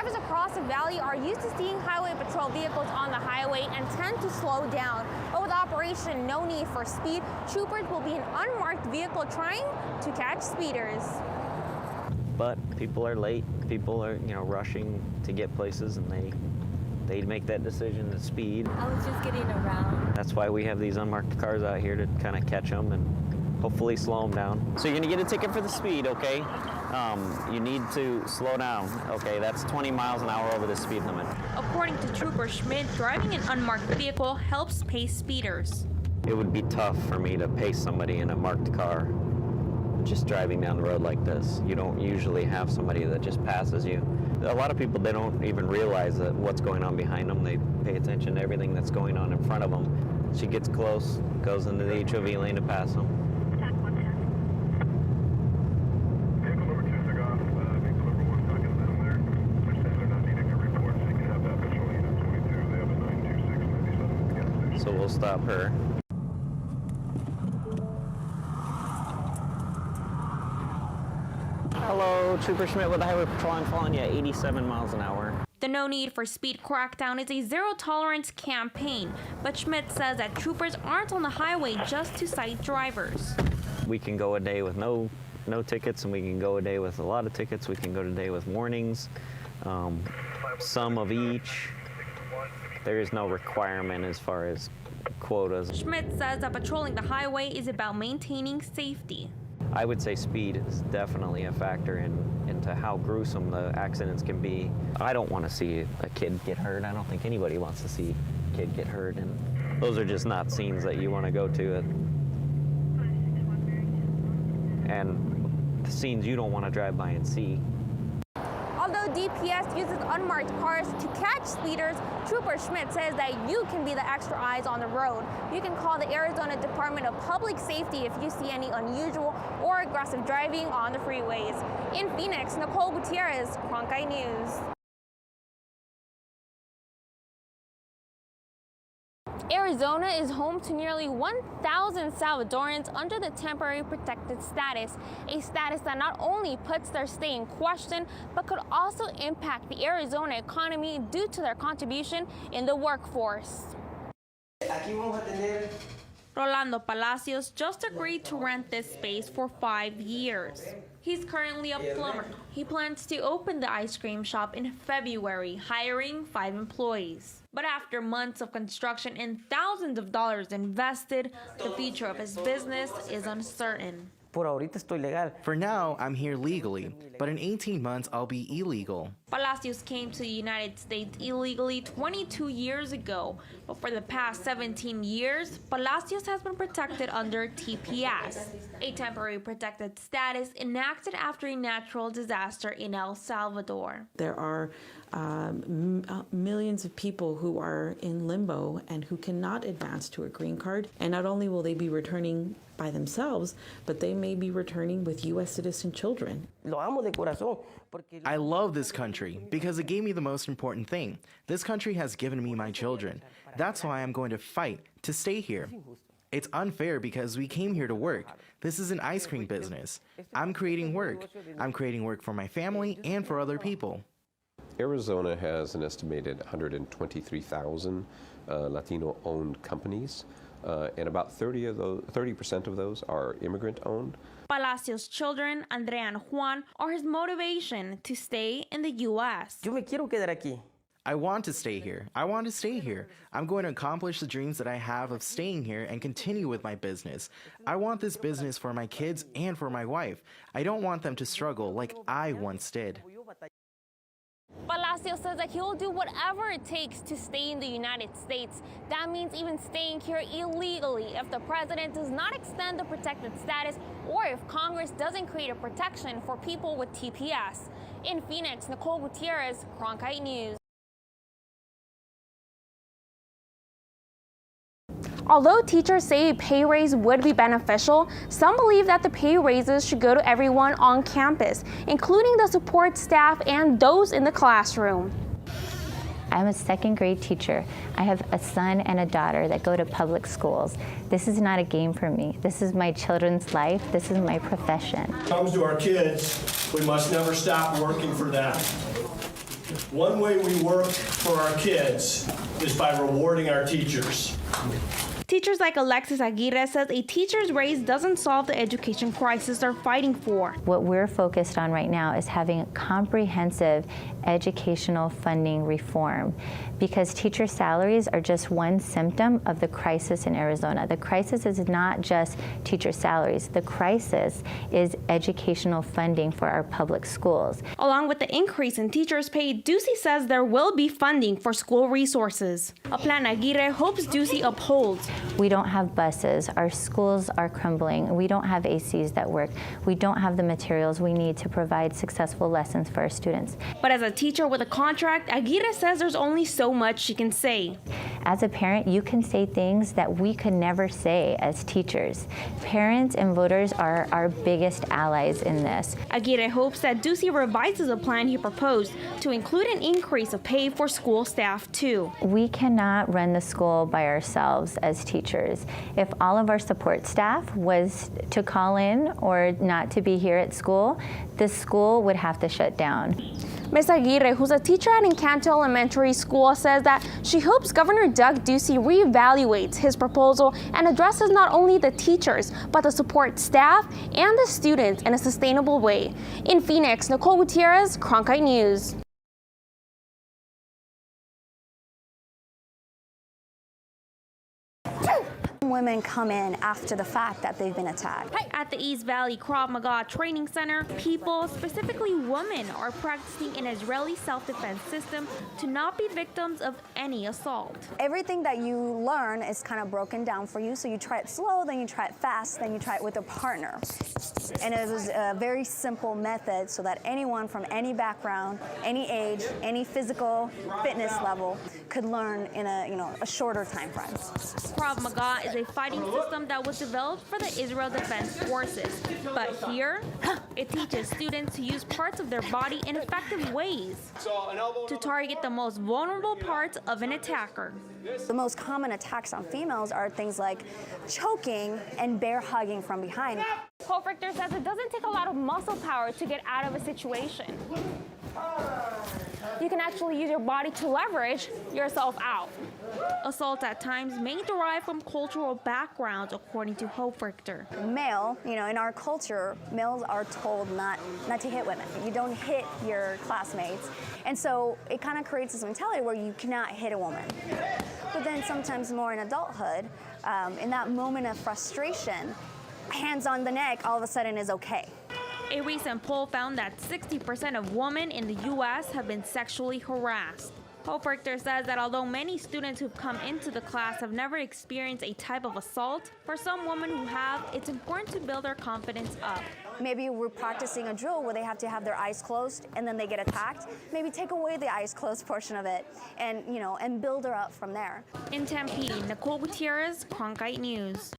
Drivers across the valley are used to seeing highway patrol vehicles on the highway and tend to slow down. But with Operation No Need for Speed, troopers will be an unmarked vehicle trying to catch speeders. But people are late. People are, rushing to get places, and they make that decision to speed. I was just getting around. That's why we have these unmarked cars out here to kind of catch them and hopefully slow them down. So you're gonna get a ticket for the speed, okay? You need to slow down, okay? That's 20 miles an hour over the speed limit. According to Trooper Schmidt, driving an unmarked vehicle helps pace speeders. It would be tough for me to pace somebody in a marked car just driving down the road like this. You don't usually have somebody that just passes you. A lot of people, they don't even realize that what's going on behind them. They pay attention to everything that's going on in front of them. She gets close, goes into the HOV lane to pass them. So we'll stop her. Hello, Trooper Schmidt with the Highway Patrol. I'm following you at 87 miles an hour. The No Need for Speed crackdown is a zero-tolerance campaign, but Schmidt says that troopers aren't on the highway just to cite drivers. We can go a day with no tickets, and we can go a day with a lot of tickets. We can go a day with warnings, some of each. There is no requirement as far as quotas. Schmidt says that patrolling the highway is about maintaining safety. I would say speed is definitely a factor into how gruesome the accidents can be. I don't want to see a kid get hurt. I don't think anybody wants to see a kid get hurt, and those are just not scenes that you want to go to. And the scenes you don't want to drive by and see. Although DPS uses unmarked cars to catch speeders, Trooper Schmidt says that you can be the extra eyes on the road. You can call the Arizona Department of Public Safety if you see any unusual or aggressive driving on the freeways. In Phoenix, Nicole Gutierrez, Cronkite News. Arizona is home to nearly 1,000 Salvadorans under the temporary protected status, a status that not only puts their stay in question, but could also impact the Arizona economy due to their contribution in the workforce. Rolando Palacios just agreed to rent this space for 5 years. He's currently a plumber. He plans to open the ice cream shop in February, hiring 5 employees. But after months of construction and thousands of dollars invested, the future of his business is uncertain. For now, I'm here legally, but in 18 months, I'll be illegal. Palacios came to the United States illegally 22 years ago, but for the past 17 years, Palacios has been protected under TPS, a temporary protected status enacted after a natural disaster in El Salvador. There are millions of people who are in limbo and who cannot advance to a green card. And not only will they be returning by themselves, but they may be returning with U.S. citizen children. I love this country because it gave me the most important thing. This country has given me my children. That's why I'm going to fight to stay here. It's unfair because we came here to work. This is an ice cream business. I'm creating work. I'm creating work for my family and for other people. Arizona has an estimated 123,000 Latino-owned companies, and about 30% of those are immigrant-owned. Palacios' children, Andrea and Juan, are his motivation to stay in the U.S. I want to stay here. I want to stay here. I'm going to accomplish the dreams that I have of staying here and continue with my business. I want this business for my kids and for my wife. I don't want them to struggle like I once did. Palacios says that he'll do whatever it takes to stay in the United States. That means even staying here illegally if the president does not extend the protected status or if Congress doesn't create a protection for people with TPS. In Phoenix, Nicole Gutierrez, Cronkite News. Although teachers say a pay raise would be beneficial, some believe that the pay raises should go to everyone on campus, including the support staff and those in the classroom. I'm a second grade teacher. I have a son and a daughter that go to public schools. This is not a game for me. This is my children's life. This is my profession. When it comes to our kids, we must never stop working for them. One way we work for our kids is by rewarding our teachers. Teachers like Alexis Aguirre says a teacher's raise doesn't solve the education crisis they're fighting for. What we're focused on right now is having a comprehensive educational funding reform, because teacher salaries are just one symptom of the crisis in Arizona. The crisis is not just teacher salaries. The crisis is educational funding for our public schools. Along with the increase in teachers' pay, Ducey says there will be funding for school resources, a plan Aguirre hopes Ducey upholds. We don't have buses. Our schools are crumbling. We don't have ACs that work. We don't have the materials we need to provide successful lessons for our students. But as a teacher with a contract, Aguirre says there's only so much she can say. As a parent, you can say things that we could never say as teachers. Parents and voters are our biggest allies in this. Aguirre hopes that Ducey revises a plan he proposed to include an increase of pay for school staff too. We cannot run the school by ourselves as teachers. If all of our support staff was to call in or not to be here at school, the school would have to shut down. Ms. Aguirre, who's a teacher at Encanto Elementary School, says that she hopes Governor Doug Ducey reevaluates his proposal and addresses not only the teachers, but the support staff and the students in a sustainable way. In Phoenix, Nicole Gutierrez, Cronkite News. Women come in after the fact that they've been attacked. At the East Valley Krav Maga Training Center, people, specifically women, are practicing an Israeli self-defense system to not be victims of any assault. Everything that you learn is kind of broken down for you. So you try it slow, then you try it fast, then you try it with a partner. And it was a very simple method so that anyone from any background, any age, any physical fitness level could learn in a shorter time frame. Krav Maga is a fighting system that was developed for the Israel Defense Forces. But here, it teaches students to use parts of their body in effective ways to target the most vulnerable parts of an attacker. The most common attacks on females are things like choking and bear hugging from behind. Hofrichter says it doesn't take a lot of muscle power to get out of a situation. You can actually use your body to leverage yourself out. Assault at times may derive from cultural backgrounds, according to Hofrichter. Male, in our culture, males are told not to hit women. You don't hit your classmates. And so it kind of creates this mentality where you cannot hit a woman. But then sometimes more in adulthood, in that moment of frustration, hands on the neck all of a sudden is okay. A recent poll found that 60% of women in the U.S. have been sexually harassed. Hofrichter says that although many students who've come into the class have never experienced a type of assault, for some women who have, it's important to build their confidence up. Maybe we're practicing a drill where they have to have their eyes closed and then they get attacked. Maybe take away the eyes closed portion of it and build her up from there. In Tempe, Nicole Gutierrez, Cronkite News.